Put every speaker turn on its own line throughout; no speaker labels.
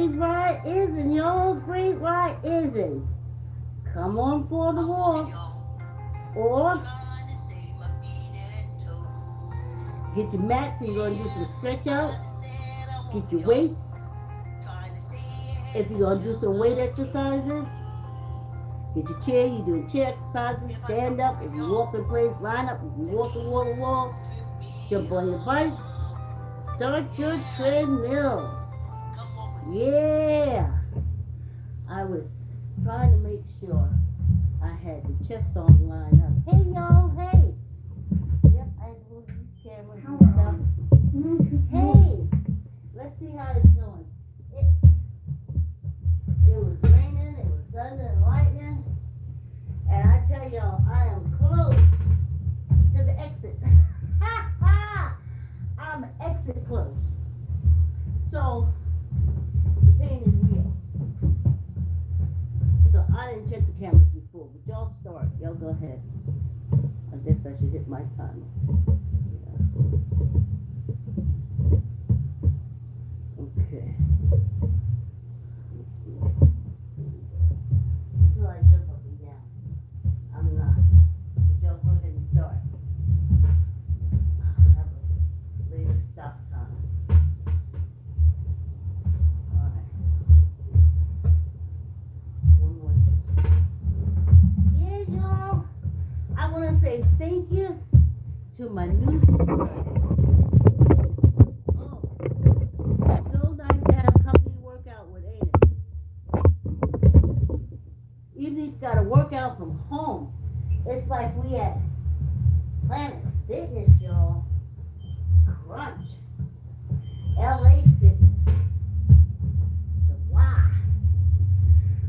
Great Right isn't, y'all. Great Right isn't. Come on for the war. Or get your mats and you're going to do some stretch outs. Get your weights. If you're going to do some weight exercises, get your chair, you do chair exercises, stand up. If you walk in place, line up. If you walk the wall to wall, jump on your bikes. Start your treadmill. Yeah. I was trying to make sure I had the chest song lined up. Hey, y'all. Hey. Yep, I moved these cameras and stuff. Hey. Let's see how it's going. It was raining, it was thunder and lightning, and I tell y'all, I am close to the exit. Ha ha! I'm exit close. So, the pain is real. So, I didn't check the cameras before, but y'all start. Y'all go ahead. I guess I should hit my timer. Okay. Until I jump up and down. I'm not. But y'all go ahead and start. I have a later stop time. Alright. One more. Yeah, y'all. I want to say thank you to my new subscribers. Oh, it's so nice to have company workout with, ain't it? Even if you got to work out from home, it's like we at Planet Fitness, y'all. Crunch. LA Fitness. The why.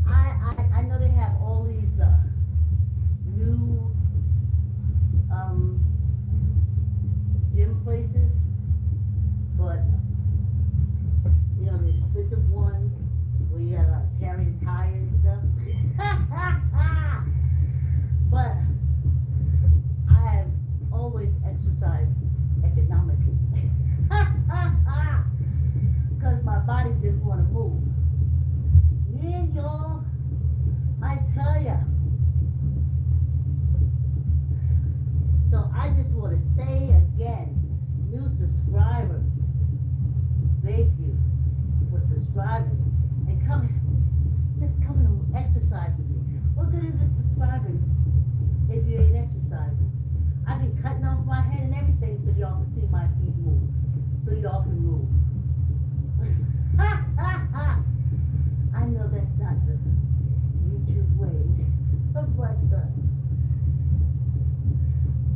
I know they have all these new gym places, but you know, the expensive ones where you gotta carry the tires and stuff. But I have always exercised economically. Because my body just want to move. Yeah, y'all. I tell ya. So I just want to say again, new subscribers, thank you for subscribing and just coming to exercise with me. What good is it subscribing if you ain't exercising? I've been cutting off my head and everything so y'all can see my feet move, so y'all can move. Ha ha ha! I know that's not the YouTube way, but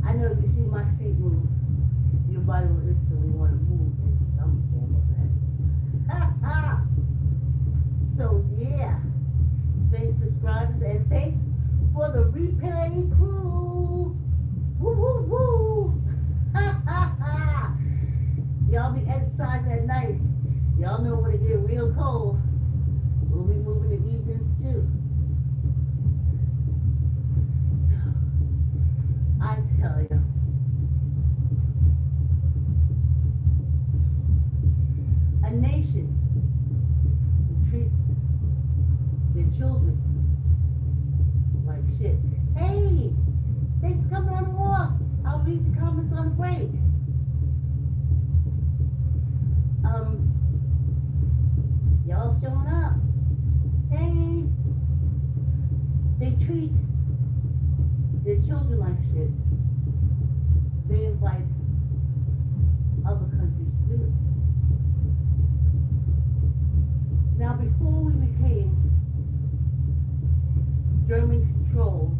I know if you see my feet move, your body will instantly want to move in some form of that. Ha ha! So yeah, thanks subscribers and thanks for the replay crew. Woo woo woo! Ha ha ha! Y'all be exercising at night. Y'all know when it get real cold, we'll be moving the evenings too. I tell you, a nation who treats their children like shit. Hey, thanks for coming on the walk. I'll read the comments on the break. Y'all showing up. Hey, they treat their children like shit. They invite other countries to do it. Now, before we became German-controlled,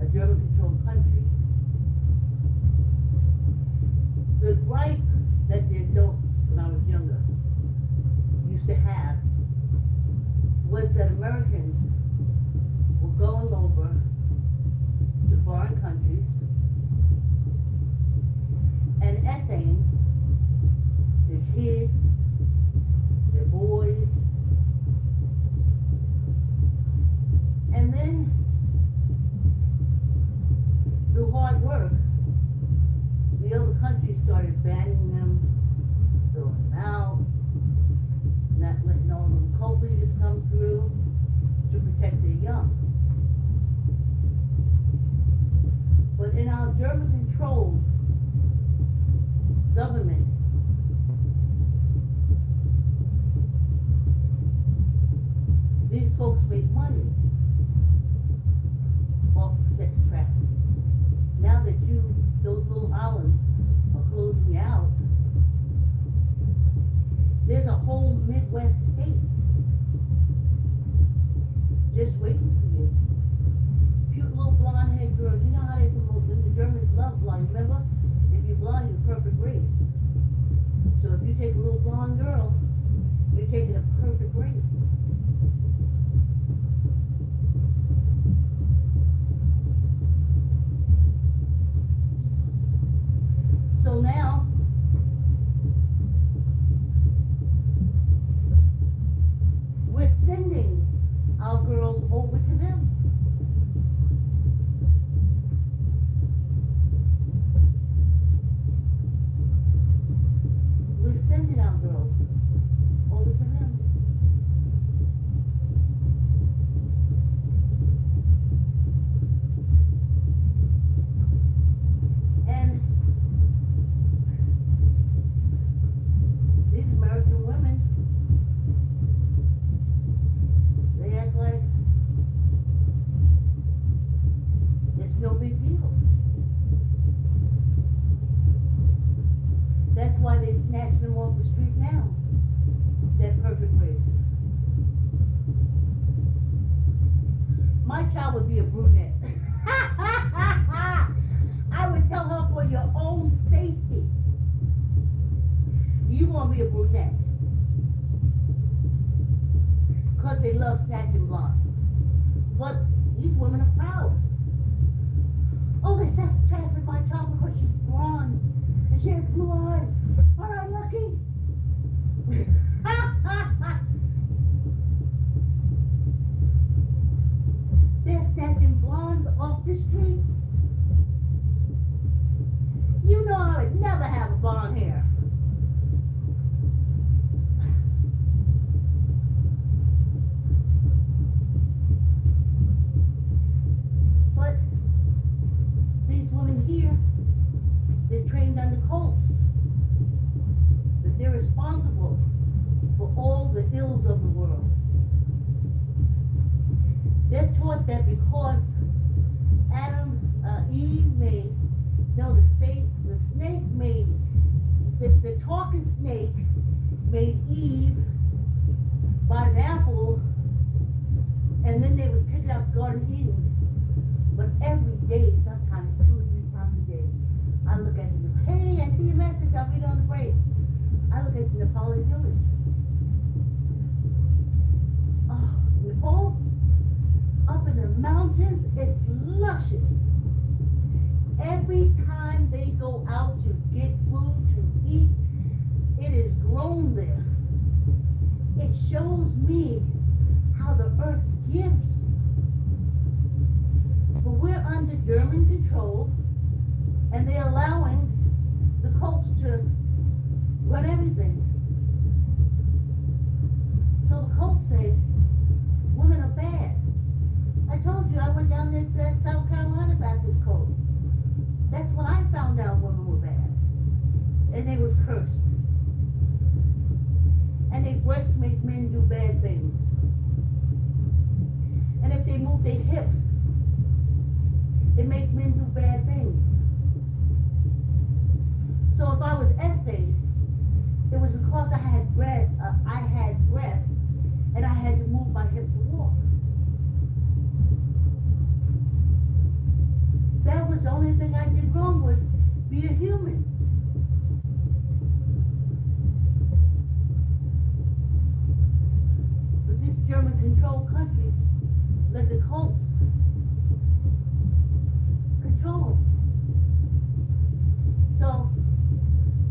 a German-controlled country, the gripe that the adults, when I was younger, used to have was that Americans were going over to foreign countries and essaying their kids, their boys, and then through hard work, the other countries started banning them, throwing them those little islands are closing me out. There's a whole Midwest state just waiting for you. Cute little blonde-haired girls. You know how they promote them? The Germans love blonde. Remember? If you're blonde, you're perfect race. So if you take a little blonde girl, you're taking a perfect race. So now, we're sending our girls over to them. We're sending our girls over to them. And these American women, they act like it's no big deal. That's why they snatch them off the street now. That perfect race. My child would be a brunette. I would tell her for your own safety. You want to be a brunette. Because they love snatching blondes. But these women are proud. Oh, they sex trafficked my child because she's blonde. And she has blue eyes. Aren't I lucky? They're snatching blondes off the street. You know I would never have blonde hair. But these women here, they're trained under cults. That they're responsible for all the ills of the world. They're taught that because Eve made, no, the snake made, the talking snake made Eve by an apple, and then they would pick out Garden of Eden. But every day, sometimes 2 or 3 times a day, I look at you. Hey, I see your message. I'll read it on the break. I look at the Nepali village. Oh, Nepal, up in the mountains, it's luscious. Every time they go out to get food to eat, it is grown there. It shows me how the earth gives. But we're under German control, and they're allowing the cults to run everything. So the cults say women are bad. I told you I went down there to that South Carolina Baptist cult. That's when I found out women were bad. And they was cursed. And their breasts make men do bad things. And if they move their hips, it makes men do bad things. So if I was essayed, it was because I had breasts, and I had to move my hips to walk. That was the only thing I did wrong, was be a human. But this German-controlled country let the cults control. So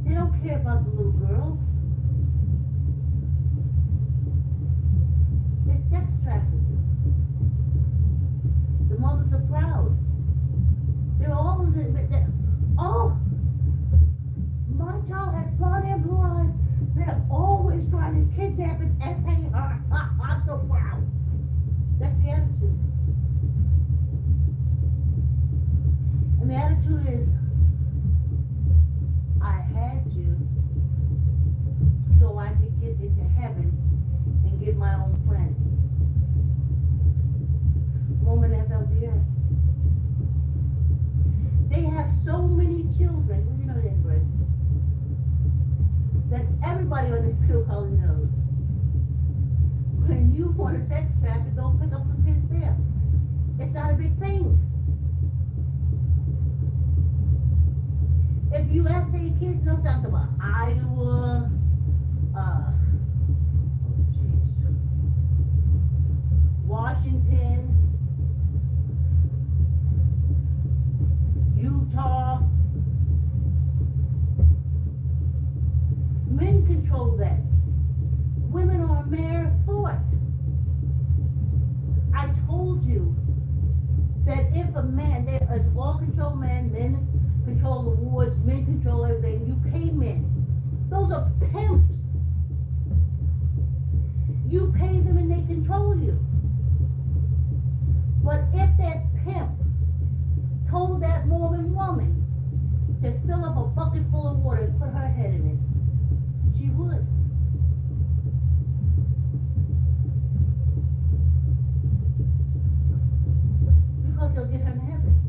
they don't care about the little girls. They're sex traffickers. The mothers are proud. They're all in the, oh, my child has blonde hair, blue eyes. They're always trying to kidnap and essay her. I'm so proud. That's the attitude. And the attitude is, I had you, want a sex trafficker, don't pick up some kids there. It's not a big thing. If you ask any kids, know something about Iowa, Washington, Utah, men control that. Women are a mere thought. I told you that if a man, it's all control men control the wards, men control everything, you pay men. Those are pimps. You pay them and they control you. But if that pimp told that Mormon woman to fill up a bucket full of water and put her head in it, she would. Because they'll get her in heaven.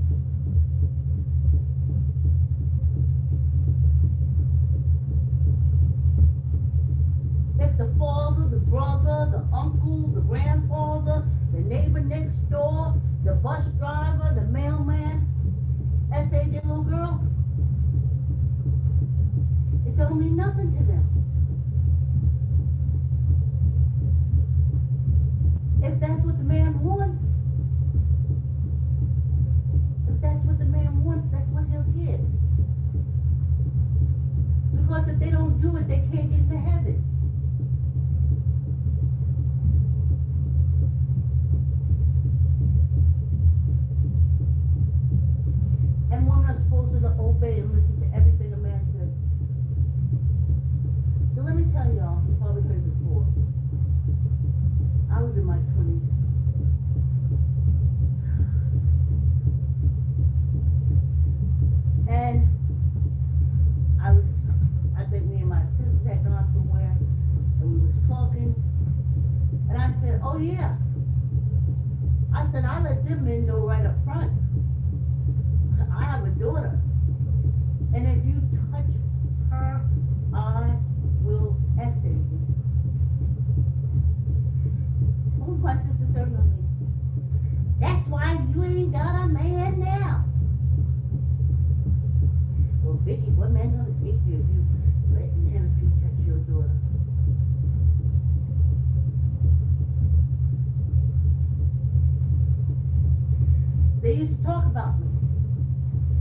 If the father, the brother, the uncle, the grandfather, the neighbor next door, the bus driver, the mailman, essayed their little girl, it don't mean nothing to them. If that's what the man wants, that's what he'll get. Because if they don't do it, they can't get to heaven. And women are supposed to obey and listen to everything a man says. So let me tell y'all, you probably heard before. I was in my 20s. And I think me and my sister had gone somewhere, and we was talking, and I said, oh yeah. I said, I let them men know right up front. I have a daughter, and if you touch her, I will essay you. Oh, my sister turned on me. That's why you ain't got a man now. Well, Vicky, what man gonna take you if you letting him if you touch your daughter? They used to talk about me.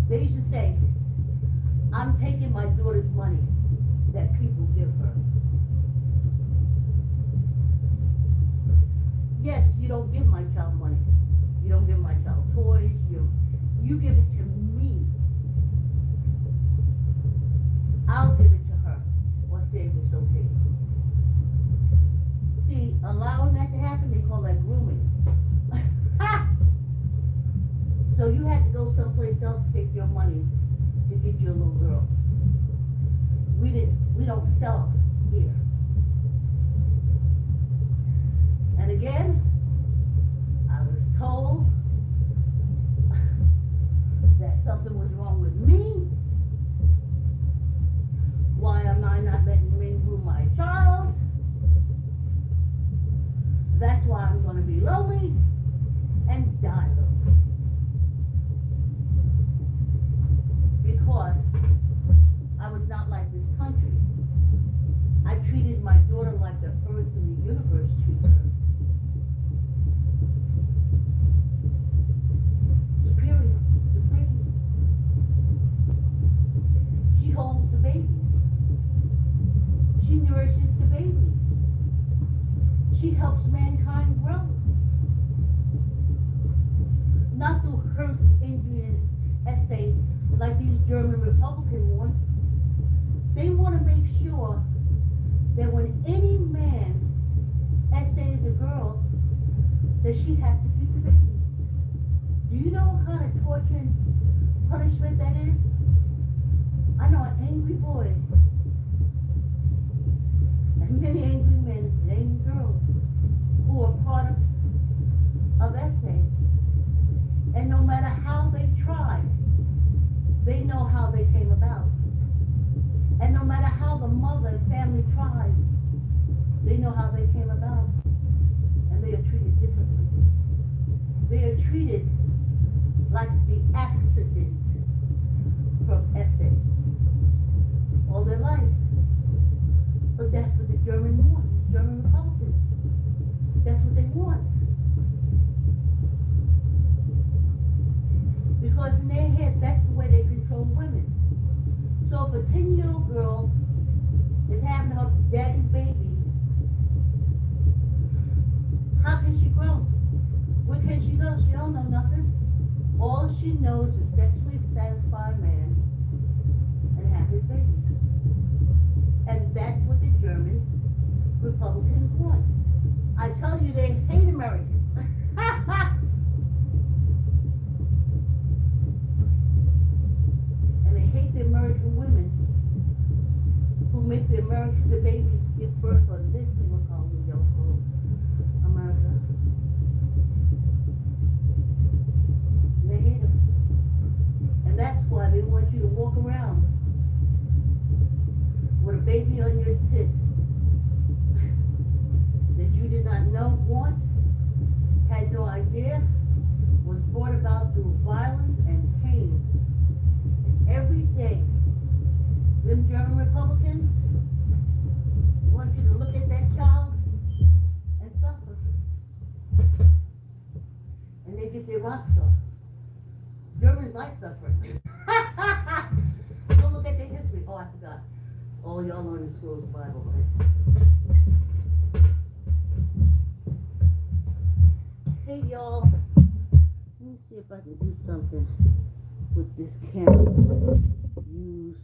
They used to say, I'm taking my daughter's money that people give her. Yes, you don't give my child money. You don't give my child toys. You give it to me. I'll give it to her or say it's okay. See, allowing that to happen, they call that grooming. So you had to go someplace else to take your money to get your little girl. We don't sell here. And again, I was told that something was wrong with me. Why am I not letting men groom my child? That's why I'm going to be lonely and die lonely. Because I was not like this country. I treated my daughter like the earth and the universe treats her. Superior, supreme. She holds the babies. She nourishes the babies. She helps mankind grow. Not through hurt, injury, and essay like these German Republican ones. They want to make sure that when any man essays a girl, that she has to keep the baby. Do you know what kind of torture and punishment that is? I know an angry boy, and many angry men and angry girls who are products of essay. And no matter how they try, they know how they came about. And no matter how the mother and family tried, they know how they came about. And and they are treated differently. They are treated like the accident from Essex all their life. But that's what the German want, German Republicans. That's what they want. Because in their head, that's the way they control women. So if a 10-year-old girl is having her daddy's baby, how can she grow? Where can she go? She don't know nothing. All she knows is sexually satisfied man and have his baby. And that's what the German Republicans want. I tell you, they hate Americans. And they hate the American women who make the babies give birth on this thing we're calling America. And they hate them. And that's why they want you to walk around with a baby on your tit that you did not know, want, had no idea, was brought about through violence and pain. And every day, them German Republicans want you to look at that child and suffer. And they get their rocks off. Germans like suffering. Don't look at their history. Oh, I forgot. Oh, y'all learn in school the Bible, right? Hey, y'all. Let me see if I can do something with this camera. Use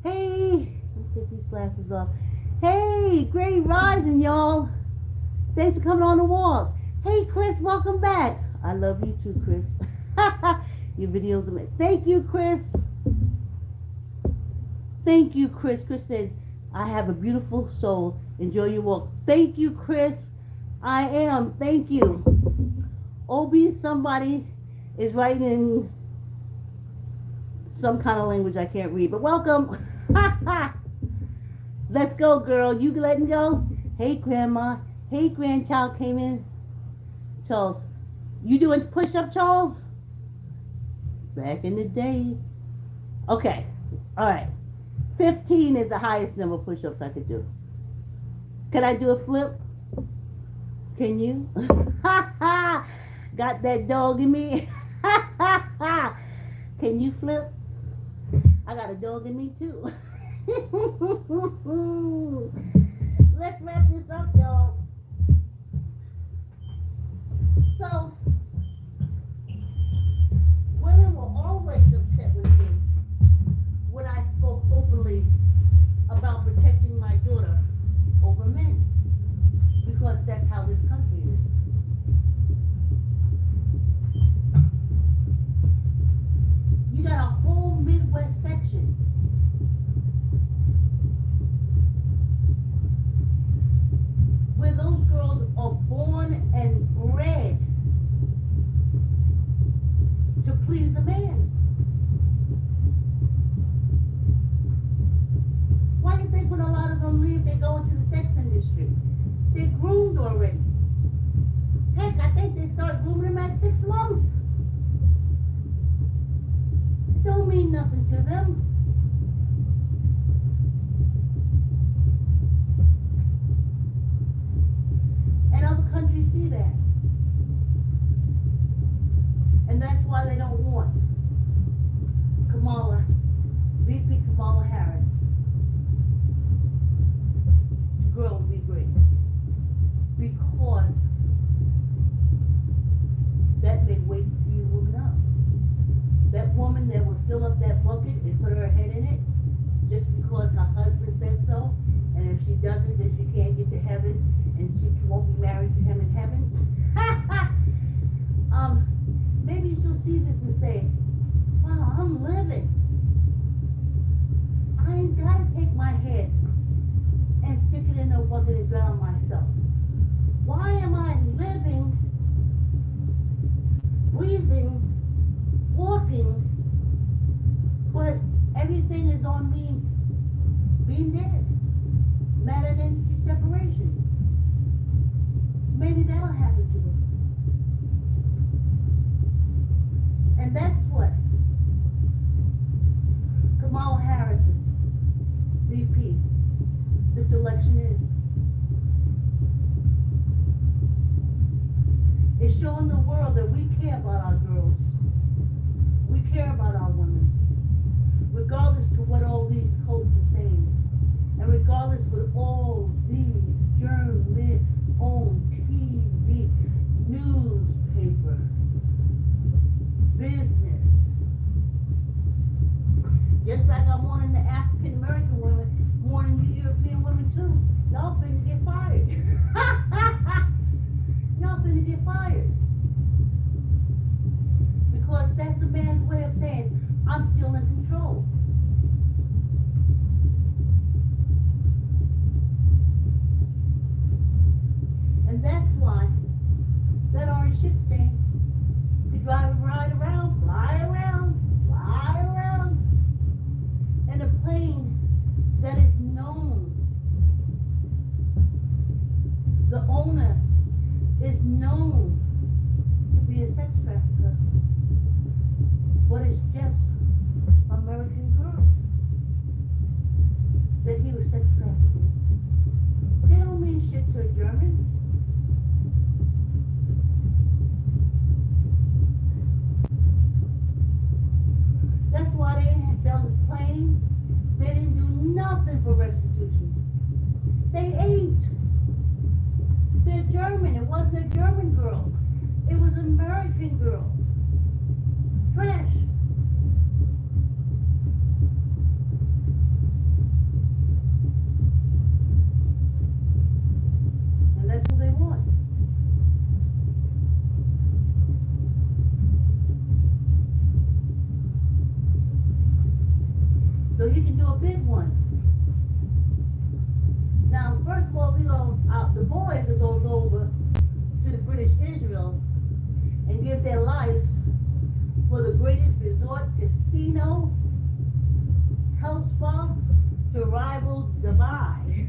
Hey, let's take these glasses off. Hey, great rising, y'all. Thanks for coming on the wall. Hey, Chris, welcome back. I love you too, Chris. Your videos are amazing. Thank you, Chris. Thank you, Chris. Chris said, I have a beautiful soul. Enjoy your walk. Thank you, Chris. I am. Thank you. Obi, somebody is writing some kind of language I can't read, but welcome. Let's go, girl. You letting go? Hey, Grandma. Hey, grandchild came in. Charles, you doing push-up, Charles? Back in the day. Okay. All right. 15 is the highest number of push-ups I could do. Can I do a flip? Can you? Got that dog in me. Can you flip? I got a dog in me too. Let's wrap this up, y'all. So, women were always upset with me when I spoke openly about protecting my daughter over men, because that's how this country is. You got a whole Midwest section where those girls are born and bred to please a man. Why do you think when a lot of them leave, they go into the sex industry? They're groomed already. Heck, I think they start grooming them at 6 months. It don't mean nothing to them. And other countries see that. And that's why they don't want VP Kamala Harris to grow and be great. Because that may wake you women up. That woman that will fill up that bucket and put her head in it just because her husband said so, and if she doesn't, then she can't get to heaven and she won't be married to him in heaven. Maybe she'll see this and say, wow, I'm living. I ain't got to take my head and stick it in a bucket and drown myself. Why am I living, breathing, walking, but everything is on me being dead. Matter and energy separation. Maybe that'll happen to them. And that's what Kamala Harris's VP this election is. It's showing the world that we care about our girls. We care about our women. Regardless to what all these cults are saying. And regardless what all these journalists on TV, newspaper, business. Just like I'm warning the African American women, warning you European women too. Y'all finna get fired. Y'all finna get fired. Because that's the man's way of saying, I'm still in control. And that's why that orange shit stain be driving right around, fly around in a plane that is known. The owner is known to be a sex trafficker, but it's just American girls that he was sex trafficking. They don't mean shit to a German. That's why they didn't sell this plane. They didn't do nothing for restitution. They ate. They're German. It wasn't a German girl. It was an American girl. Trash. And that's who they want. So you can do a big one. Now, first of all, the boys are going to go over to the British Israel and give their life for the greatest resort casino, health spa to rival Dubai.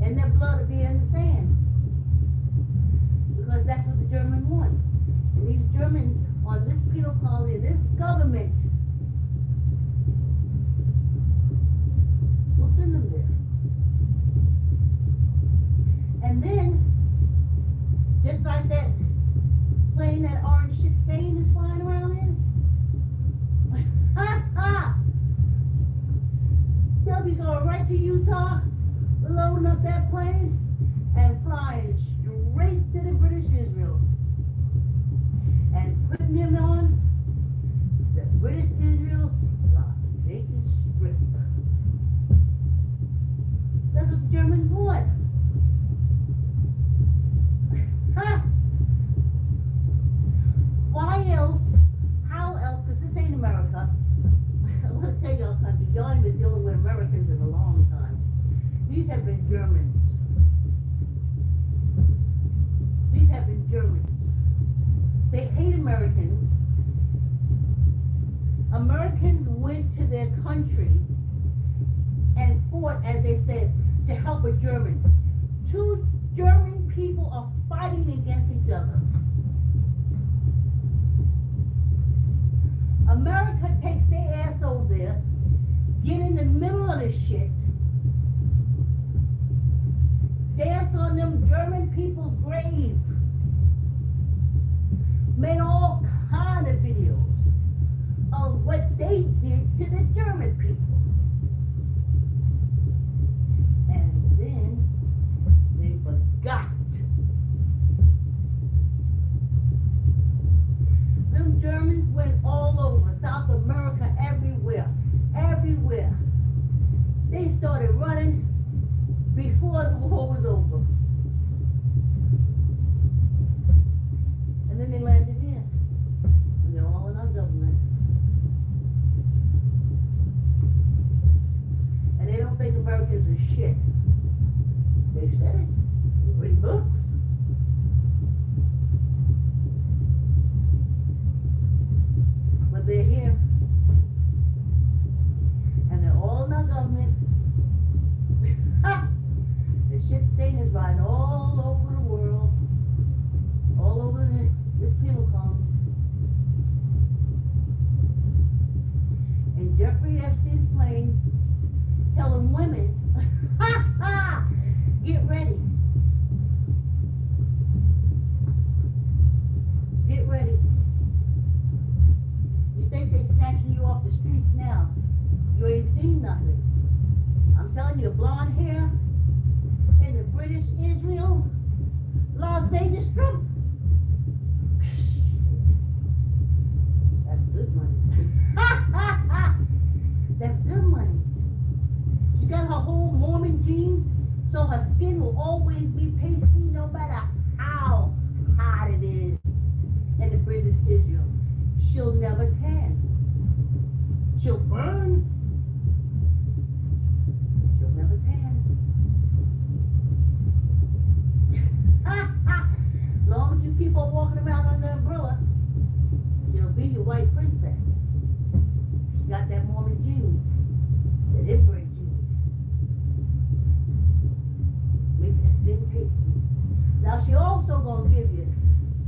And their blood will be in the sand. Because that's what the Germans want. And these Germans on this penal colony, this government, will send them there. And then, just like that plane that orange shit stain is flying around in, they'll be going right to Utah, loading up that plane, and flying straight to the British Israel. And putting them on the British Israel Las Vegas Strip. That's what the Germans want. Why else? How else? Because this ain't America. I want to tell y'all something. Y'all ain't been dealing with Americans in a long time. These have been Germans. These have been Germans. They hate Americans. Americans went to their country and fought, as they said, to help a German. Two German people are fighting against each other. America takes their ass over there, get in the middle of this shit, dance on them German people's graves, made all kind of videos of what they did to the German people. And then they forgot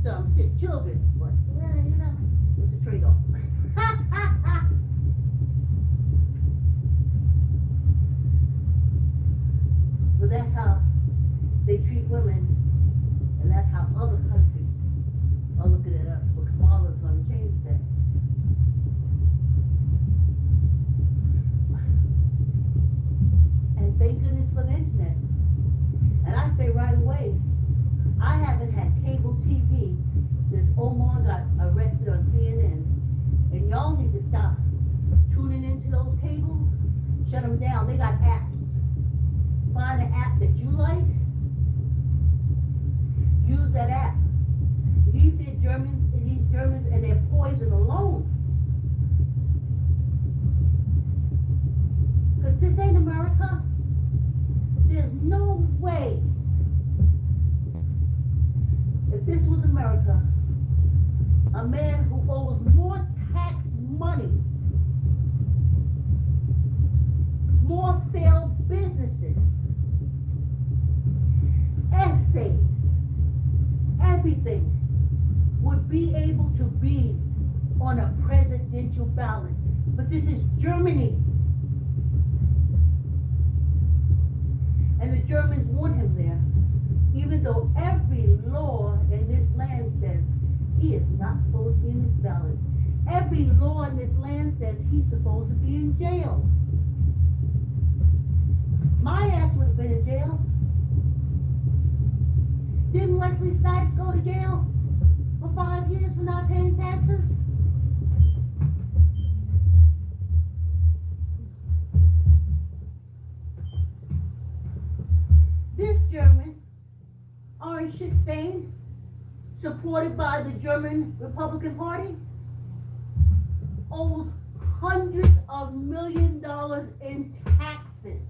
some shit children, but it's a trade-off. But that's how they treat women, and that's how other countries are looking at us. But Kamala's going to change that. And thank goodness for the internet. And I say right away, I haven't had cable TV since Omar got arrested on CNN. And y'all need to stop tuning into those cables. Shut them down. They got apps. Find an app that you like. Use that app. Leave these Germans and their poison alone. Because this ain't America. There's no way. If this was America, a man who owes more tax money, more failed businesses, essays, everything would be able to be on a presidential ballot. But this is Germany. And the Germans want him there, even though every law in this land says he is not supposed to be in this ballot. Every law in this land says he's supposed to be in jail. My ass would have been in jail. Didn't Wesley Snipes go to jail for 5 years for not paying taxes? This German, orange shit stain, supported by the German Republican Party, owes hundreds of millions of dollars in taxes.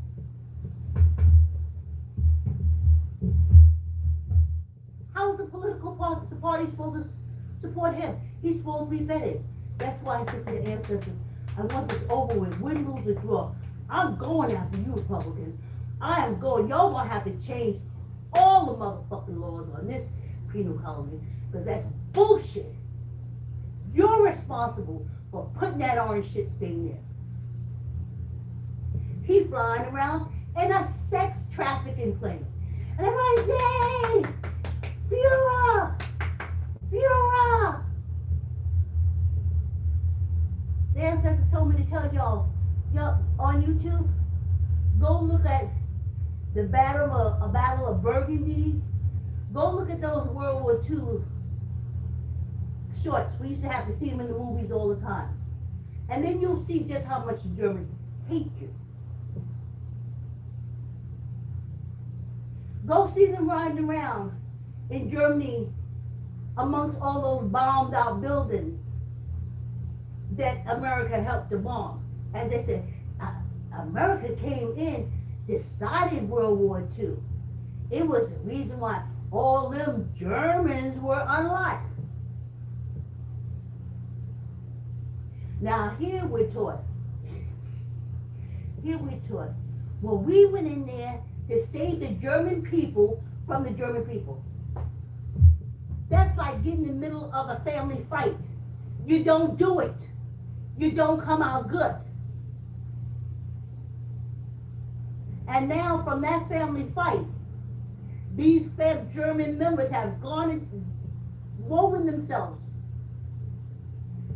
How is the political party supposed to support him? He's supposed to be vetted. That's why I said to the ancestors, I want this over with. Win, lose, or draw. I'm going after you, Republicans. I am going. Y'all gonna have to change all the motherfucking laws on this penal colony, because that's bullshit. You're responsible for putting that orange shit stain there. He's flying around in a sex trafficking plane. And everybody's, yay! Führer! Führer! The ancestors told me to tell y'all on YouTube, go look at the Battle of Burgundy. Go look at those World War II shorts. We used to have to see them in the movies all the time. And then you'll see just how much the Germans hate you. Go see them riding around in Germany amongst all those bombed out buildings that America helped to bomb. As they said, America came in, decided World War II. It was the reason why all them Germans were unliked. Now here we're taught. Well, we went in there to save the German people from the German people. That's like getting in the middle of a family fight. You don't do it. You don't come out good. And now from that family fight, these German members have gone and woven themselves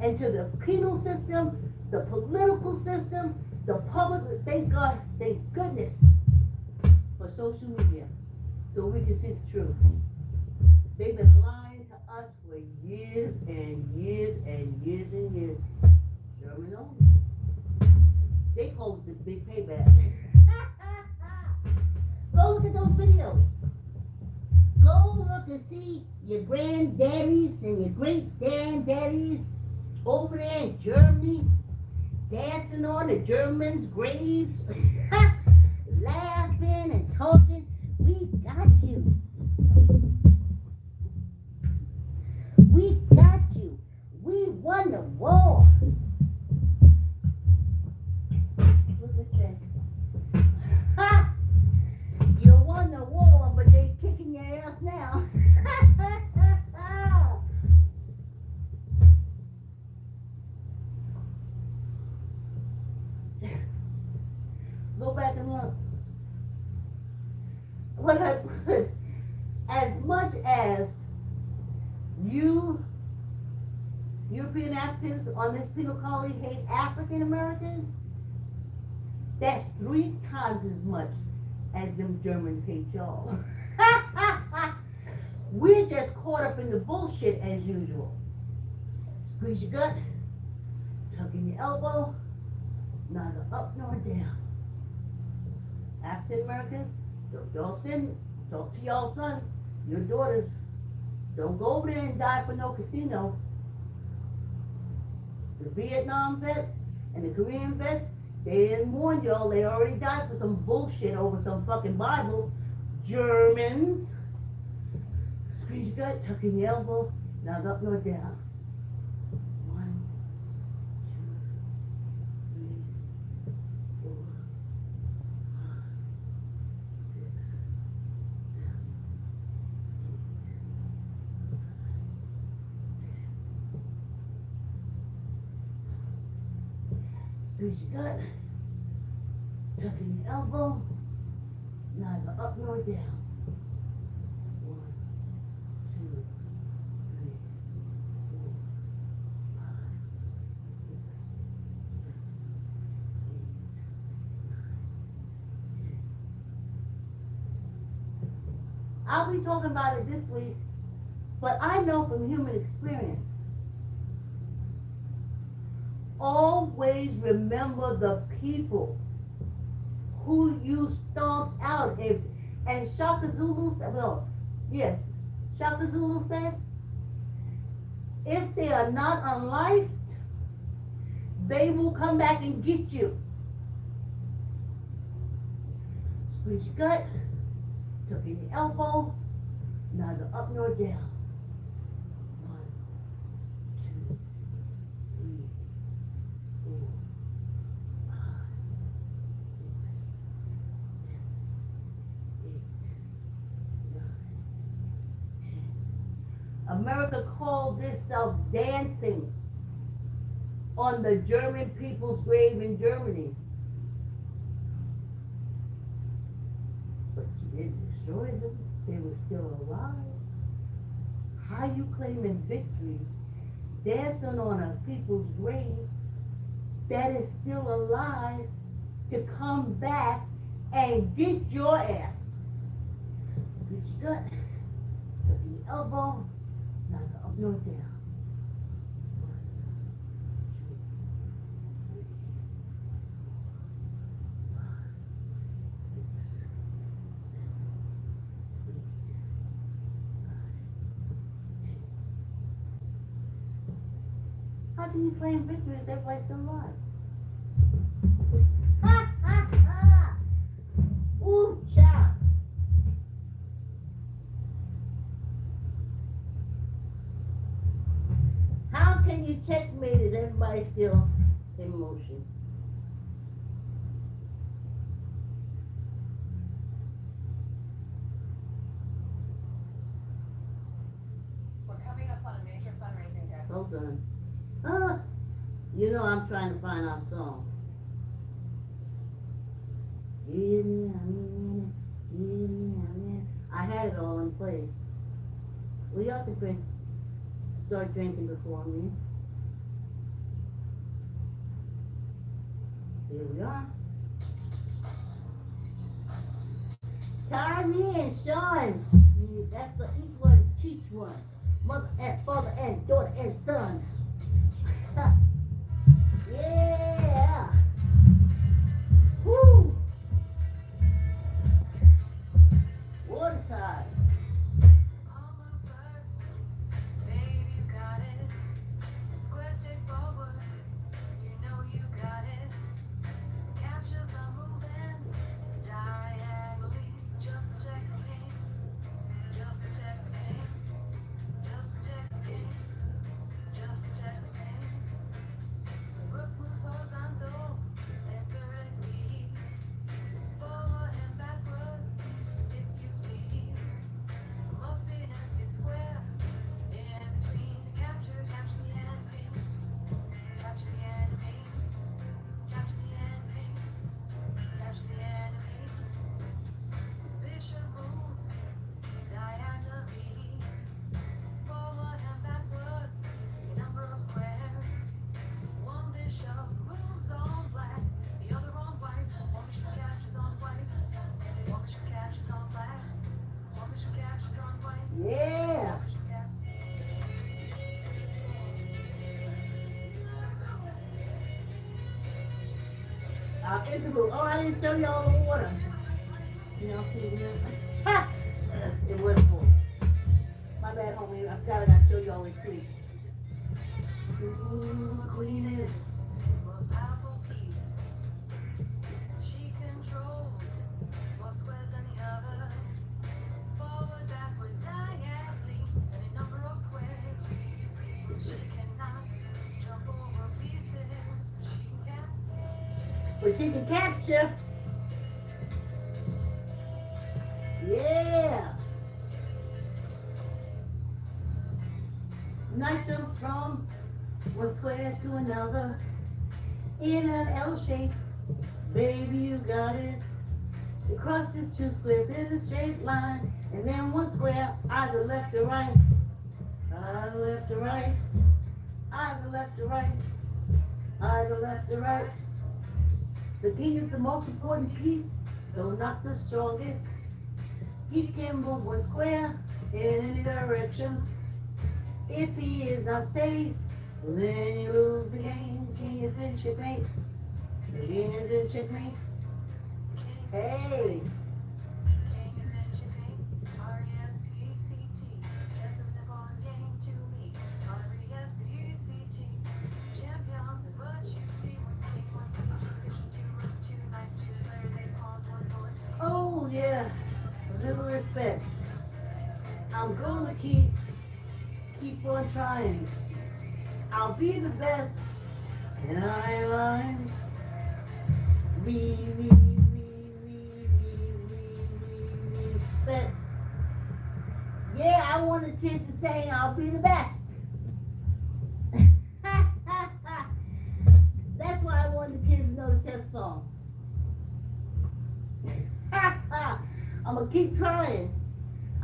into the penal system, the political system, the public. Thank God, thank goodness for social media, so we can see the truth. They've been lying to us for years and years and years and years. German only. They call it the big payback. Go look at those videos. Go look and see your granddaddies and your great-granddaddies over there in Germany dancing on the Germans' graves, laughing and talking. We got you. We got you. We won the war. What's it say? Ha! You won the war, but they kicking your ass now. You European Africans on this penal colony hate African Americans, that's 3 times as much as them Germans hate y'all. We're just caught up in the bullshit as usual. Squeeze your gut, tuck in your elbow, neither up nor down. African Americans, y'all send, talk to y'all sons, your daughters. Don't go over there and die for no casino. The Vietnam vets and the Korean vets, they didn't warn y'all, they already died for some bullshit over some fucking Bible. Germans. Squeeze your gut, tuck in your elbow, neither up nor down. 1, 2, 3, 4, 5, 6, 7, 8, 9, 10. Squeeze your gut, tuck in your elbow, neither up nor down. 1, 2, 3, 4, 5, 6, 7, 8, 9, 10. I'll be talking about it this week, but I know from human experience, always remember the people who you stomped out. And Shaka Zulu said, well, yes, Shaka Zulu said, if they are not unlived, they will come back and get you. Squeeze your gut, tuck in your elbow, neither up nor down. 1, 2, 3, 4, 5, 6, 7, 8, 9, 10. America called this self-dancing on the German people's grave in Germany. But you didn't destroy them. They were still alive. How you claiming victory, dancing on a people's grave that is still alive to come back and get your ass? Squeeze your gut, tuck in your elbow, neither up nor down. 1, 2, 3, 4, 5, 6, 7, 8, 9, 10. How can you claim victory if everybody's still alive? Ha ha ha! Ooh, child. How can you checkmate if everybody's still in motion?
We're coming up on a major fundraising day.
Hold on. You know I'm trying to find our song. I had it all in place. We ought to start drinking before me. Here we are. Tyree and Sean. That's the each one, teach one. Mother and father and daughter and son. Yeah. Woo. Water time.
Almost first, babe, you got it. It's quite straightforward. You know you got it. Captures are moving diagonally. Just protect the pain.
Yeah. Interlude. Oh, I didn't show y'all the water. You know, see, ha! It was full. My bad, homie. I forgot I gotta show y'all the treats.
Queen is most powerful piece. She controls more squares than the others. Forward, backward, diagonally, any number of squares. She cannot jump over pieces,
But she can capture. Yeah. Night jumps from one square to another in an L shape. Baby, you got it. It crosses two squares in a straight line, and then one square either left or right. Either left or right. Either left or right. Either left or right. The king is the most important piece, though not the strongest. He can move one square in any direction. If he is not safe, then you lose the game. The king is in checkmate. The king is in checkmate. Hey.
King is in checkmate. R-E-S-P-C-T. Chess is the fun game to me. R-E-S-P-C-T. Champions is what you see. One king, one queen, two fishes, two rooks, two knights, two players, eight pawns, one bullet.
Oh yeah. A little respect. I'm gonna keep on trying. I'll be the best. And I line. Respect. Yeah, I want the kids to say I'll be the best. That's why I want the kids to know the chess song. I'm gonna keep trying.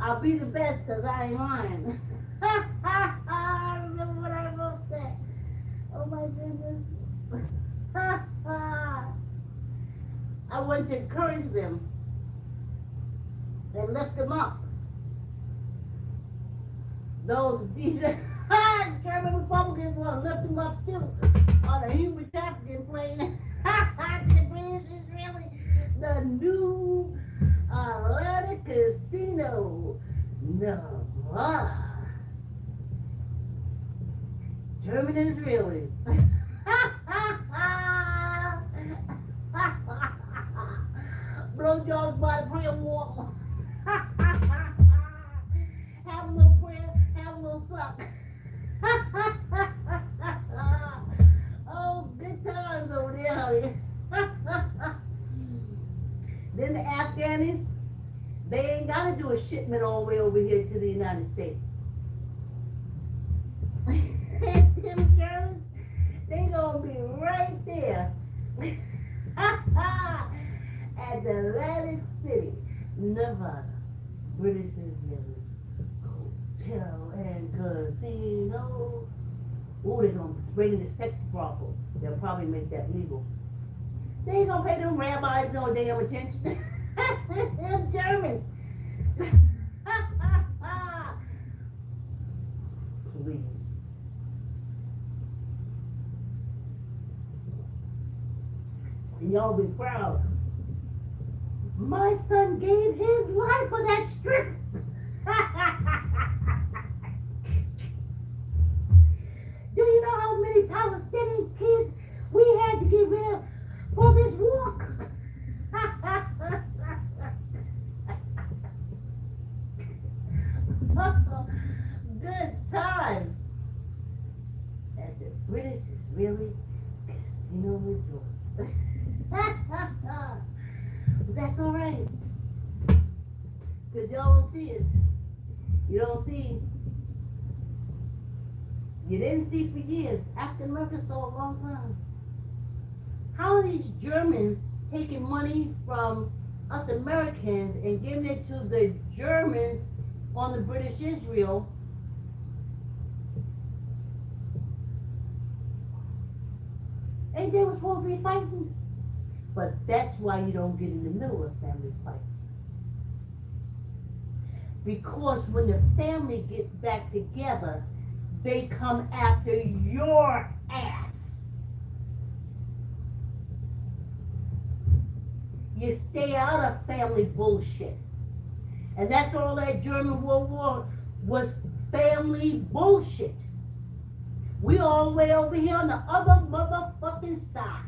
I'll be the best because I ain't lying. I remember when I wrote that. Oh my goodness. I want to encourage them and lift them up. Those decent German Republicans want to lift them up too on a human trafficking plane. The British is really the new Atlantic Casino, Nevada. German Israelis. Blowjobs by the prayer wall. Have a little prayer, have a little suck. Oh, good times over there, honey. Then the Afghanis, they ain't got to do a shipment all the way over here to the United States. Them Germans, they gonna be right there at the Atlantic City, Nevada, British Israeli Hotel and Casino. Oh, they're gonna bring in the sex brothel. They'll probably make that legal. They ain't gonna pay them rabbis no damn attention. Them Germans. Please. And y'all be proud. My son gave his life for that strip. Do you know how many Palestinian kids we had to get rid of for this walk? Good times at the British Israeli Casino Resort. But that's alright. Because y'all don't see it. You don't see. You didn't see for years. African Americans saw a long time. How are these Germans taking money from us Americans and giving it to the Germans on the British Israel? Ain't they was supposed to be fighting? But that's why you don't get in the middle of family fights. Because when the family gets back together, they come after your ass. You stay out of family bullshit. And that's all that German World War was, family bullshit. We all the way over here on the other motherfucking side.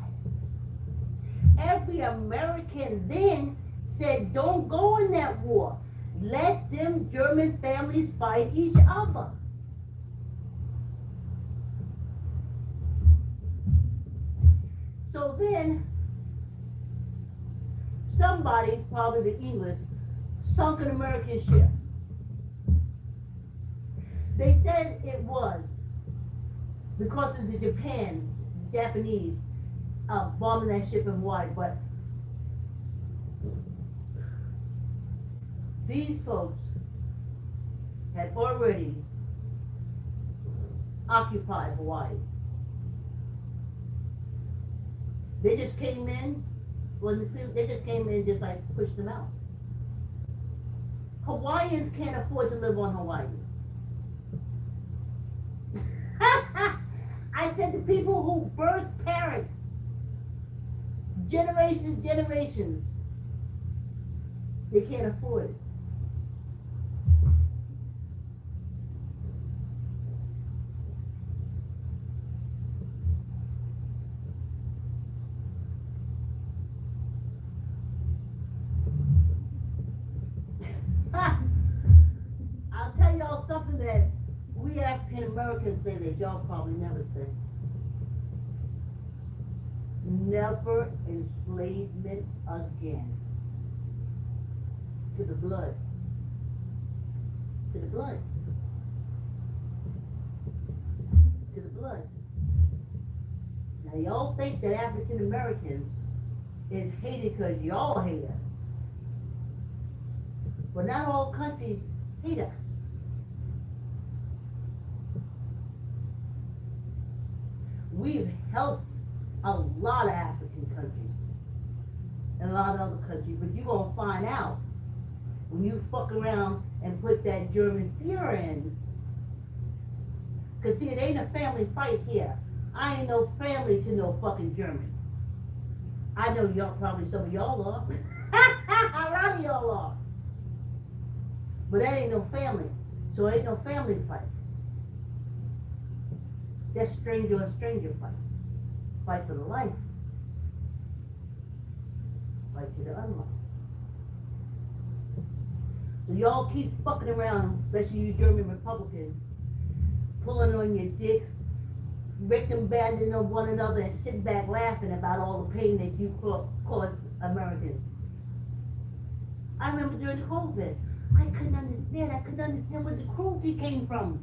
Every American then said, don't go in that war. Let them German families fight each other. So then, somebody, probably the English, sunk an American ship. They said it was because of the Japanese, bombing that ship in Hawaii, but these folks had already occupied Hawaii. They just came in, they just came in and just like pushed them out. Hawaiians can't afford to live on Hawaii. I said the people who birthed parents, generations, they can't afford it. I'll tell y'all something that we African Americans say that y'all probably never say. Never enslavement again. To the blood. To the blood. To the blood. Now y'all think that African Americans is hated because y'all hate us. But not all countries hate us. We've helped a lot of African countries and a lot of other countries, but you're going to find out when you fuck around and put that German fear in. Because see, it ain't a family fight here. I ain't no family to no fucking German. I know y'all, probably some of y'all are. A lot of y'all are. But that ain't no family. So it ain't no family fight. That's stranger on stranger fight. Fight for the life. Fight to the unlife. So y'all keep fucking around, especially you German Republicans, pulling on your dicks, victim banding on one another and sitting back laughing about all the pain that you caused Americans. I remember during COVID, I couldn't understand where the cruelty came from.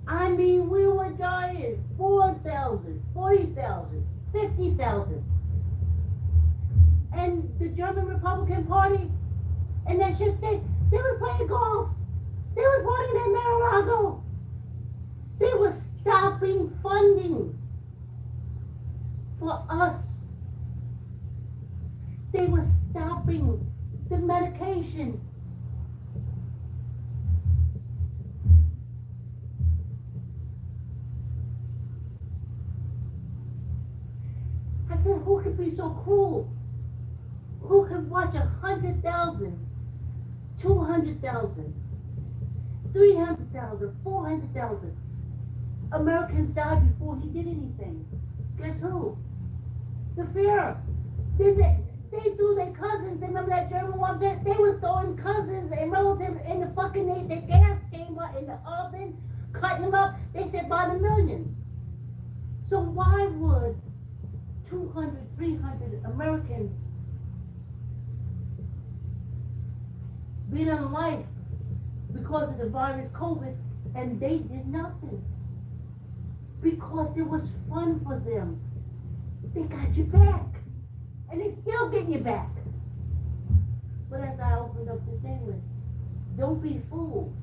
I mean, we were dying 4,000, 40,000, 50,000. And the German Republican Party, and that shit, they were playing golf. They were partying at Mar-a-Lago. They were stopping funding for us. They were stopping the medication. I said, who could be so cruel? Who could watch 100,000, 200,000, 300,000, 400,000 Americans die before he did anything? Guess who? The fear. They threw their cousins. Remember that German one? They was throwing cousins and relatives in the fucking the gas chamber, in the oven, cutting them up. They said by the millions. So why would 200, 300 Americans be on life because of the virus COVID and they did nothing? Because it was fun for them. They got you back. And they still getting you back. But as I opened up this English, don't be fooled.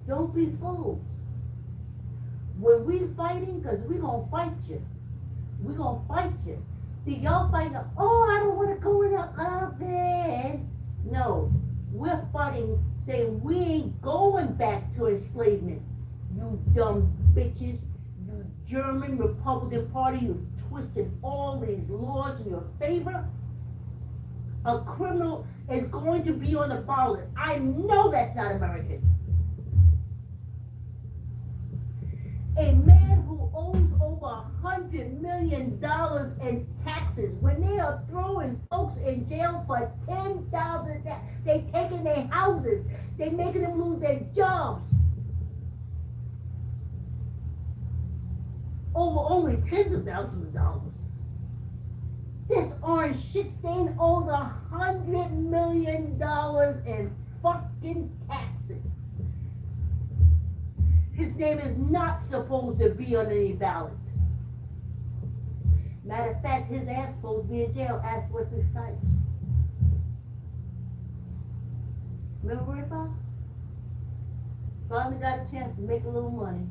Don't be fooled. When we fighting, because we're going to fight you. We're going to fight you. See, y'all fighting, oh, I don't want to go in the oven. No, we're fighting, saying we ain't going back to enslavement. You dumb bitches, you German Republican Party, you've twisted all these laws in your favor. A criminal is going to be on the ballot. I know that's not American. A man who owes over $100 million in taxes, when they are throwing folks in jail for $10,000, they taking their houses, they making them lose their jobs. Over only tens of thousands of dollars. This orange shit stain owes $100 million in fucking taxes. His name is not supposed to be on any ballot. Matter of fact, his ass supposed to be in jail. Ask Wesley Snipes. Remember Ripper? Finally got a chance to make a little money.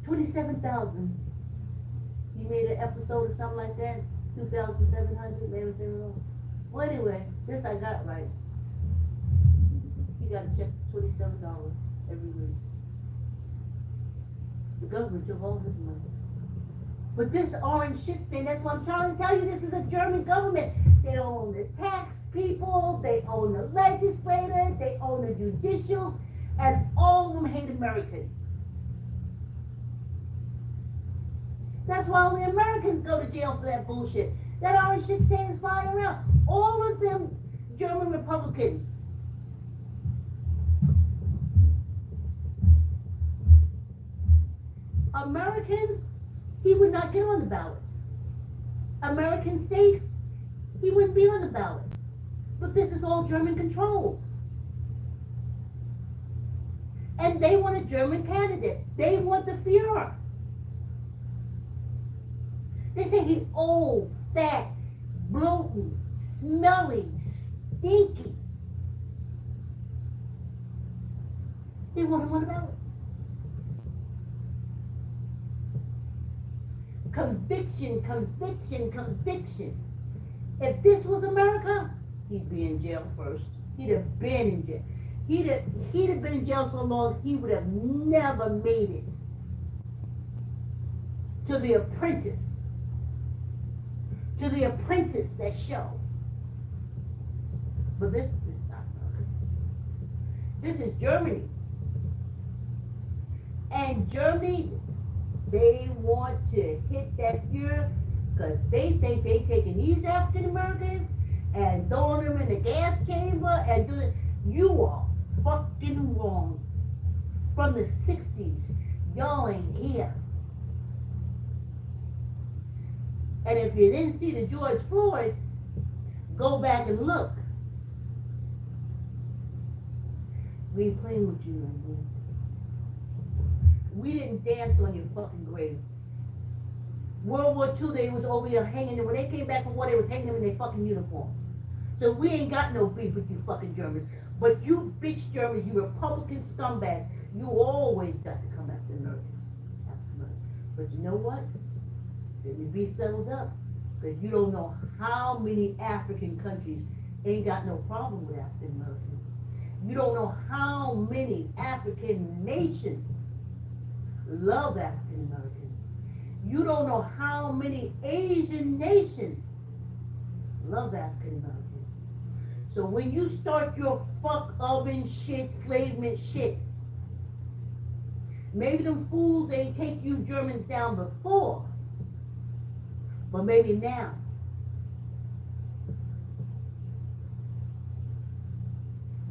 27,000. He made an episode or something like that. 2,700, maybe wrong. Well, anyway, this I got right. He got a check for $27 every week. The government took all his money. But this orange shit thing, that's what I'm trying to tell you, this is a German government. They own the tax people, they own the legislature, they own the judicial, and all of them hate Americans. That's why only Americans go to jail for that bullshit. That orange shit stands flying around. All of them German Republicans. Americans, he would not get on the ballot. American states, he wouldn't be on the ballot. But this is all German control. And they want a German candidate. They want the Führer. They say he's old, fat, bloating, smelly, stinky. They want him on the ballot. Conviction, conviction, conviction. If this was America, he'd be in jail first. He'd have been in jail. He'd have been in jail so long he would have never made it to The Apprentice. To The Apprentice, that show. But this is not America. This is Germany. And Germany, they want to hit that Führer because they think they taking these African Americans and throwing them in the gas chamber and doing. You are fucking wrong. From the 60s, y'all ain't here. And if you didn't see the George Floyd, go back and look. We ain't playing with you no more. We didn't dance on your fucking grave. World War II, they was over here hanging them. When they came back from war, they was hanging them in their fucking uniform. So we ain't got no beef with you fucking Germans. But you bitch Germans, you Republican scumbags, you always got to come after Americans. But you know what? Let me be settled up. Because you don't know how many African countries ain't got no problem with African Americans. You don't know how many African nations love African Americans. You don't know how many Asian nations love African Americans. So when you start your fuck oven shit, slavement shit, maybe them fools ain't take you Germans down before, but maybe now.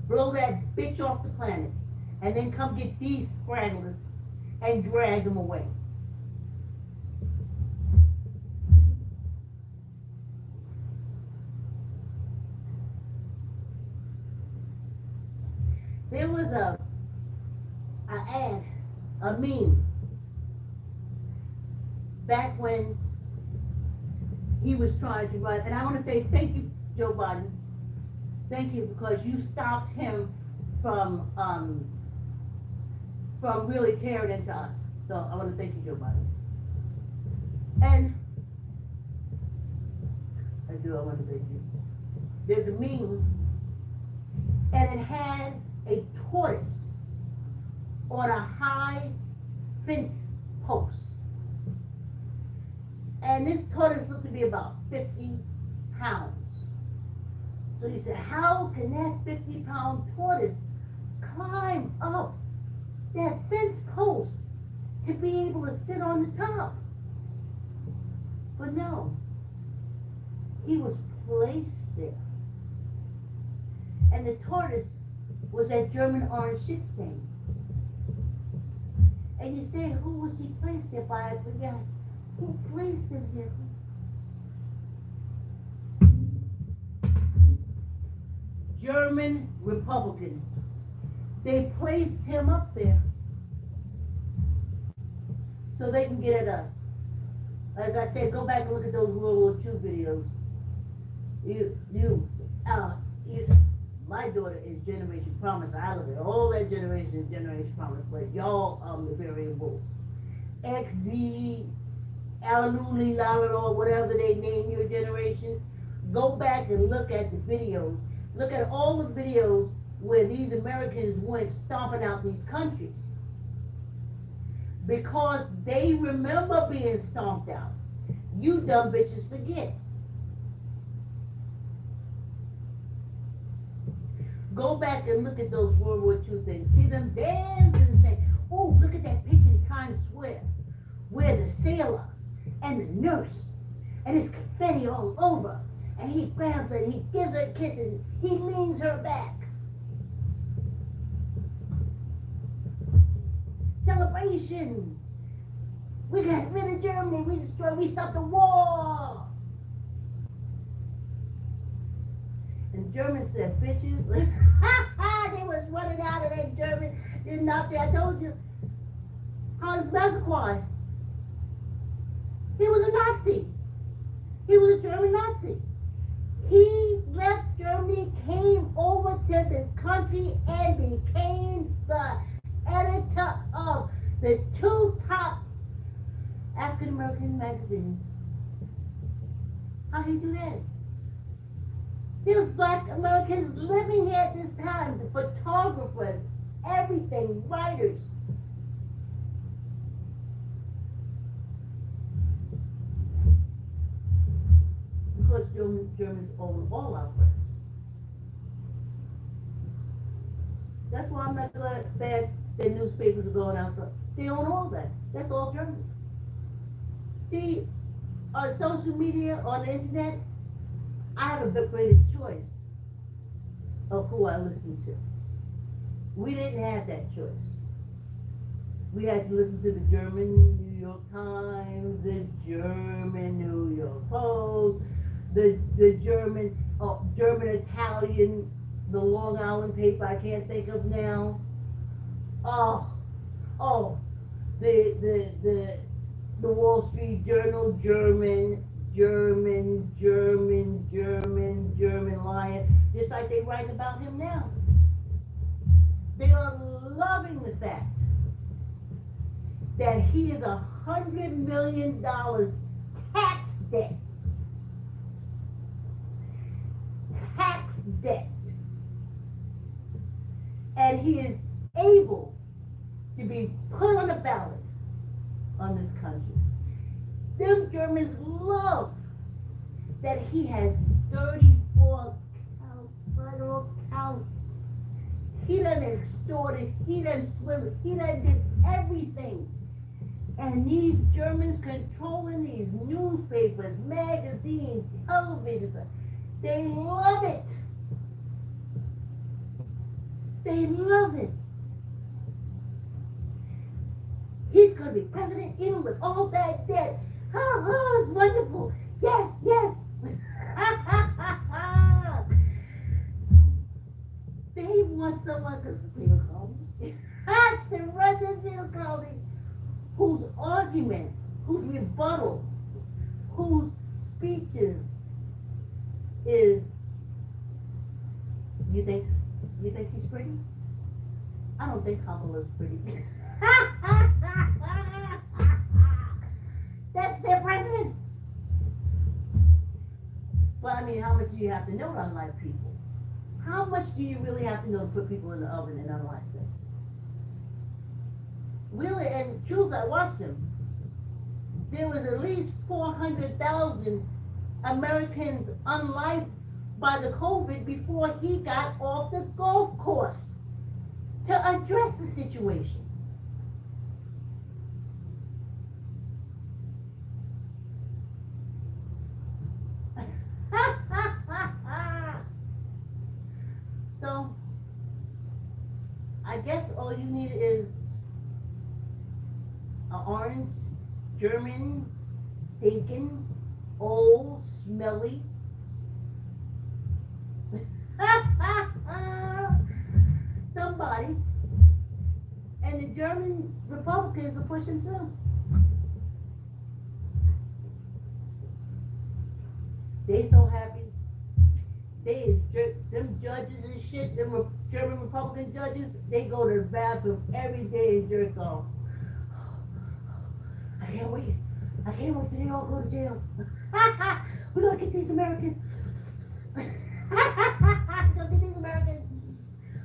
Blow that bitch off the planet, and then come get these scragglers and drag them away. There was a ad, a meme, back when he was trying to run, and I want to say thank you, Joe Biden. Thank you, because you stopped him from really tearing into us. So I want to thank you, Joe Biden. And I do, I want to beg you. There's a meme, and it had a tortoise on a high fence post. And this tortoise looked to be about 50 pounds. So you said, how can that 50-pound tortoise climb up that fence post to be able to sit on the top? But no, he was placed there. And the tortoise was that German orange shit stain. And you say, who was he placed there by? I forget. Who placed him there? German Republicans. They placed him up there so they can get at us. As I said, go back and look at those World War II videos. My daughter is Generation Promise. I look at all that generation is Generation Promise, but y'all are the variables. XZ, Alaluli, Lalalo, whatever they name your generation. Go back and look at the videos. Look at all the videos where these Americans went stomping out these countries. Because they remember being stomped out. You dumb bitches forget. Go back and look at those World War II things. See them dancing and say, oh, look at that picture in Times Square where the sailor and the nurse and it's confetti all over. And he grabs her and he gives her a kiss and he leans her back. Celebration! We got rid of Germany, we stopped the war! And Germans said, bitches, they was running out of that German, did not say, I told you. Hans Messerquine. He was a Nazi. He was a German Nazi. He left Germany, came over to this country, and became the editor of the 2 top African American magazines. How did he do that? There was black Americans living here at this time, the photographers, everything, writers. Because Germans own all our press. That's why I'm not glad that the newspapers are going out. They own all that. That's all Germans. See, on social media, on the internet, I have a bit greater choice of who I listen to. We didn't have that choice. We had to listen to the German New York Times, the German New York Post, the German Italian, the Long Island paper I can't think of now. The Wall Street Journal, German lion, just like they write about him now. They are loving the fact that he is $100 million tax debt. Tax debt. And he is able to be put on a ballot on this country. Them Germans love that he has 34 federal counts. He done extorted, he done swindled, he done did everything. And these Germans controlling these newspapers, magazines, television, they love it. They love it. He's going to be president even with all that debt. It's wonderful. Yes. They want someone to run this little colony whose argument, whose rebuttal, whose speeches is, you think he's pretty? I don't think Kamala's pretty. That's their president. Well, I mean, how much do you have to know to unlife people? How much do you really have to know to put people in the oven and unlife them? Really, and truth, I watched them. There was at least 400,000 Americans unlifed by the COVID before he got off the golf course to address the situation. So, I guess all you need is an orange, German, stinking, old, smelly somebody, and the German Republicans are pushing through. They so happy. Them judges and shit, them German Republican judges, they go to the bathroom every day and jerk off. I can't wait. I can't wait till they all go to jail. We're gonna get these Americans. We're gonna get these Americans.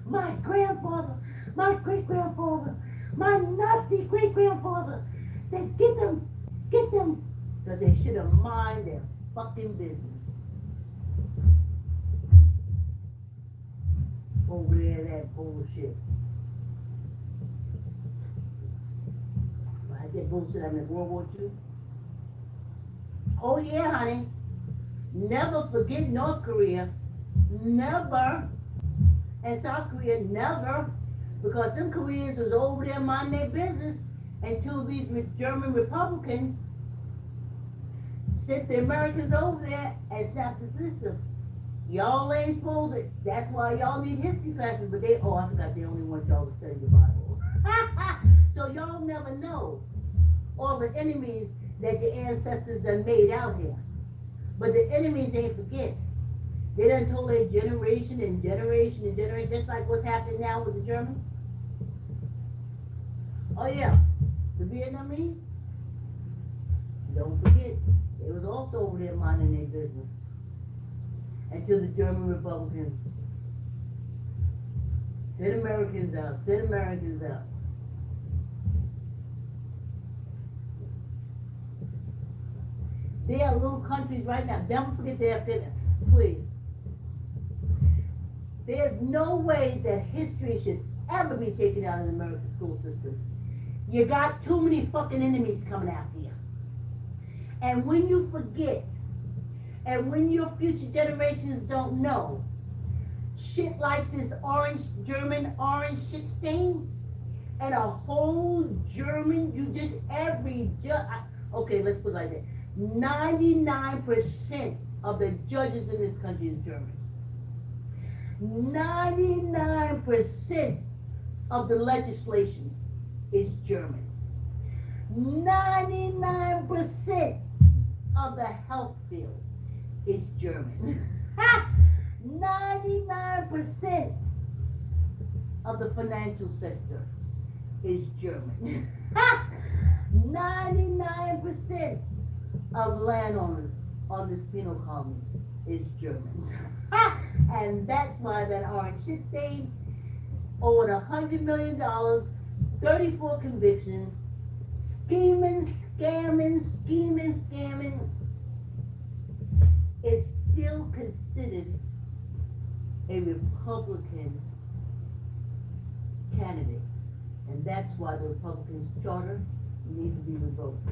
My grandfather, my great-grandfather, my Nazi great-grandfather said, get them, because they should have mind their fucking business. Over there, that bullshit. When I said bullshit, I meant World War II. Oh yeah, honey. Never forget North Korea. Never. And South Korea, never. Because them Koreans was over there minding their business until these German Republicans sent the Americans over there and snapped the system. Y'all ain't supposed to. That's why y'all need history classes, but I forgot they only want y'all to study the Bible. So y'all never know all the enemies that your ancestors done made out here. But the enemies ain't forget. They done told their generation and generation and generation, just like what's happening now with the Germans. Oh yeah, the Vietnamese, don't forget, they was also over there minding their business. Until the German Republicans send Americans out, They are little countries right now. Don't forget their opinion, please. There's no way that history should ever be taken out of the American school system. You got too many fucking enemies coming after you. And when you forget, and when your future generations don't know, shit like this German orange shit stain, and a whole German, okay, let's put it like that. 99% of the judges in this country is German. 99% of the legislation is German. 99% of the health field is German. 99% of the financial sector is German. 99% of landowners on this penal colony is German. And that's why that orange shit stain owed $100 million, 34 convictions, scheming, scamming, is still considered a Republican candidate. And that's why the Republicans' charter needs to be revoked.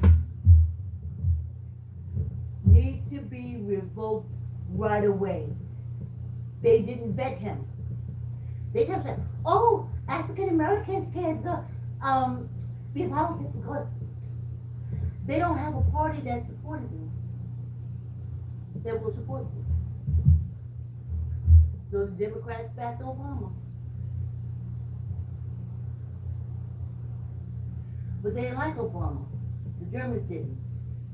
Need to be revoked right away. They didn't vet him. They kept saying, oh, African Americans can't be a politician because they don't have a party that supported them, that will support them. So the Democrats backed Obama. But they didn't like Obama. The Germans didn't.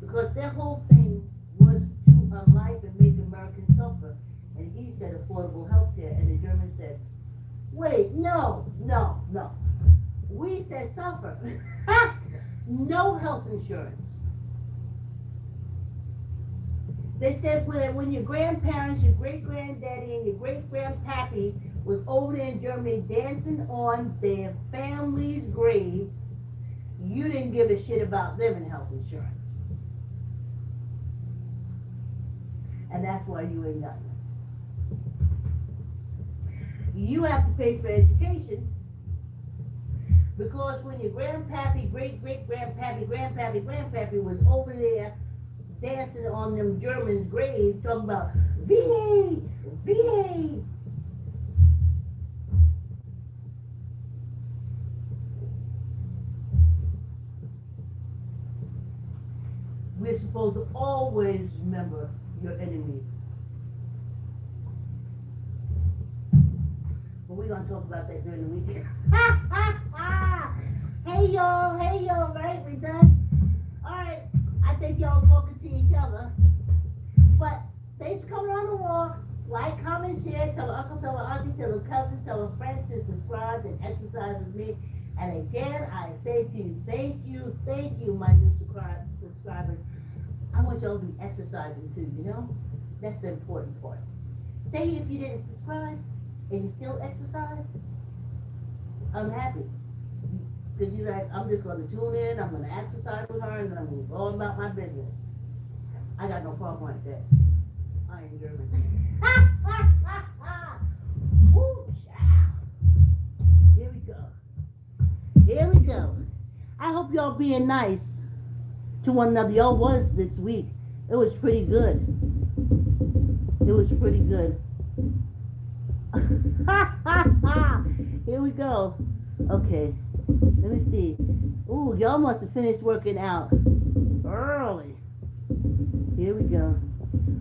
Because their whole thing was to unlife and make Americans suffer. And he said affordable health care, and the Germans said, wait, no. We said suffer. No health insurance. They said when your grandparents, your great granddaddy, and your great grandpappy was over there in Germany dancing on their family's grave, you didn't give a shit about living health insurance. And that's why you ain't got it. You have to pay for education because when your grandpappy, great-great-grandpappy was over there dancing on them Germans' graves talking about VA, VA. We're supposed to always remember your enemies. But we're going to talk about that during the weekend. Hey y'all, right? We done? Alright, I think y'all talking to each other. But thanks for coming on the walk. Like, comment, share, tell a uncle, tell a auntie, tell a cousin, tell a friend to subscribe and exercise with me. And again, I say to you, thank you, my new subscribers. I want y'all to be exercising too, you know? That's the important part. Say if you didn't subscribe and you still exercise, I'm happy. Because you're like, I'm just going to tune in, I'm going to exercise with her, and then I'm going to go about my business. I got no problem like that. I ain't German. Woo, child. Here we go. I hope y'all being nice to one another. Y'all was this week. It was pretty good. Here we go. Okay. Let me see. Ooh, y'all must have finished working out early. Here we go.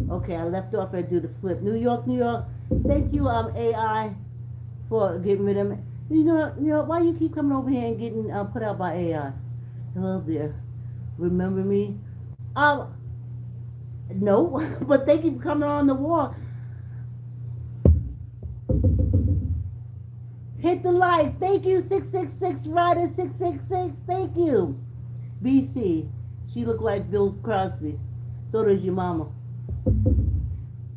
Okay, I left off and do the flip. New York. Thank you, AI, for getting rid of me. You know, why you keep coming over here and getting put out by AI? Hello there. Remember me? No, but thank you for coming on the walk. Hit the like. Thank you, 666 Rider 666. Thank you. BC. She looked like Bill Crosby. So does your mama.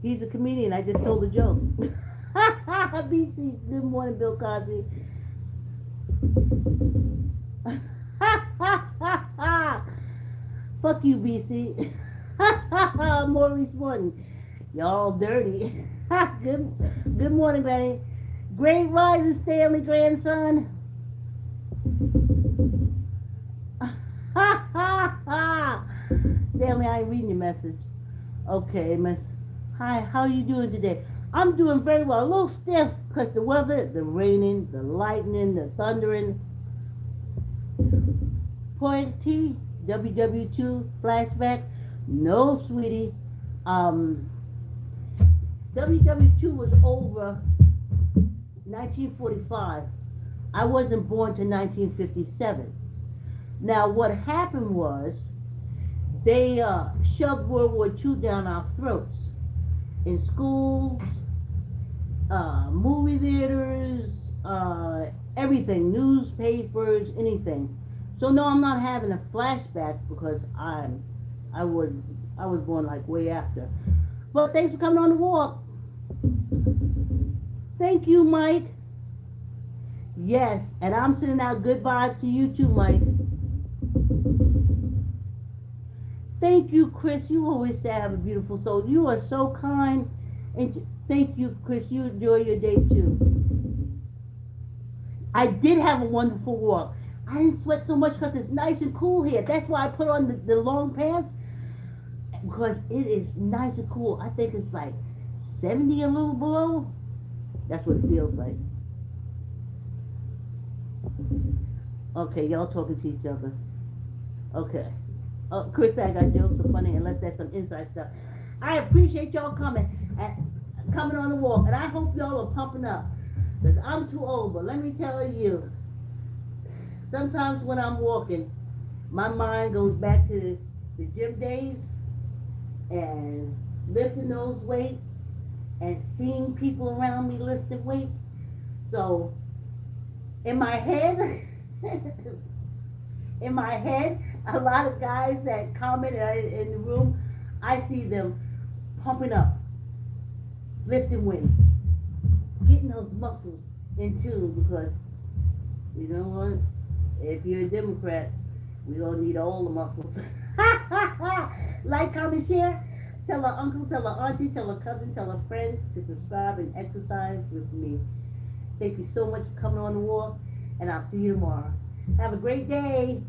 He's a comedian. I just told a joke. BC. Good morning, Bill Cosby. Fuck you, BC. Maurice Morton. Y'all dirty. Good morning, Granny. Great rising, Stanley, grandson. Stanley, I ain't reading your message. Okay, miss. Hi, how are you doing today? I'm doing very well. A little stiff because the weather, the raining, the lightning, the thundering. Point T, WW2, flashback. No, sweetie. WW2 was over 1945. I wasn't born till 1957. Now, what happened was they shoved World War II down our throats in schools, movie theaters, everything, newspapers, anything. So no, I'm not having a flashback because I was born like way after. But thanks for coming on the walk. Thank you, Mike. Yes, and I'm sending out good vibes to you too, Mike. Thank you, Chris. You always say I have a beautiful soul. You are so kind. And thank you, Chris. You enjoy your day too. I did have a wonderful walk. I didn't sweat so much because it's nice and cool here. That's why I put on the long pants. Because it is nice and cool. I think it's like 70 a little below. That's what it feels like. Okay, y'all talking to each other. Okay. Chris, I got jokes so funny unless that's some inside stuff. I appreciate y'all coming on the walk. And I hope y'all are pumping up. Because I'm too old. But let me tell you, sometimes when I'm walking, my mind goes back to the gym days and lifting those weights and seeing people around me lifting weights. So in my head, a lot of guys that comment in the room, I see them pumping up, lifting weights, getting those muscles in tune, because you know what? If you're a Democrat, we don't need all the muscles. Like, comment, share. Tell her uncle, tell her auntie, tell her cousin, tell her friends to subscribe and exercise with me. Thank you so much for coming on the walk, and I'll see you tomorrow. Have a great day.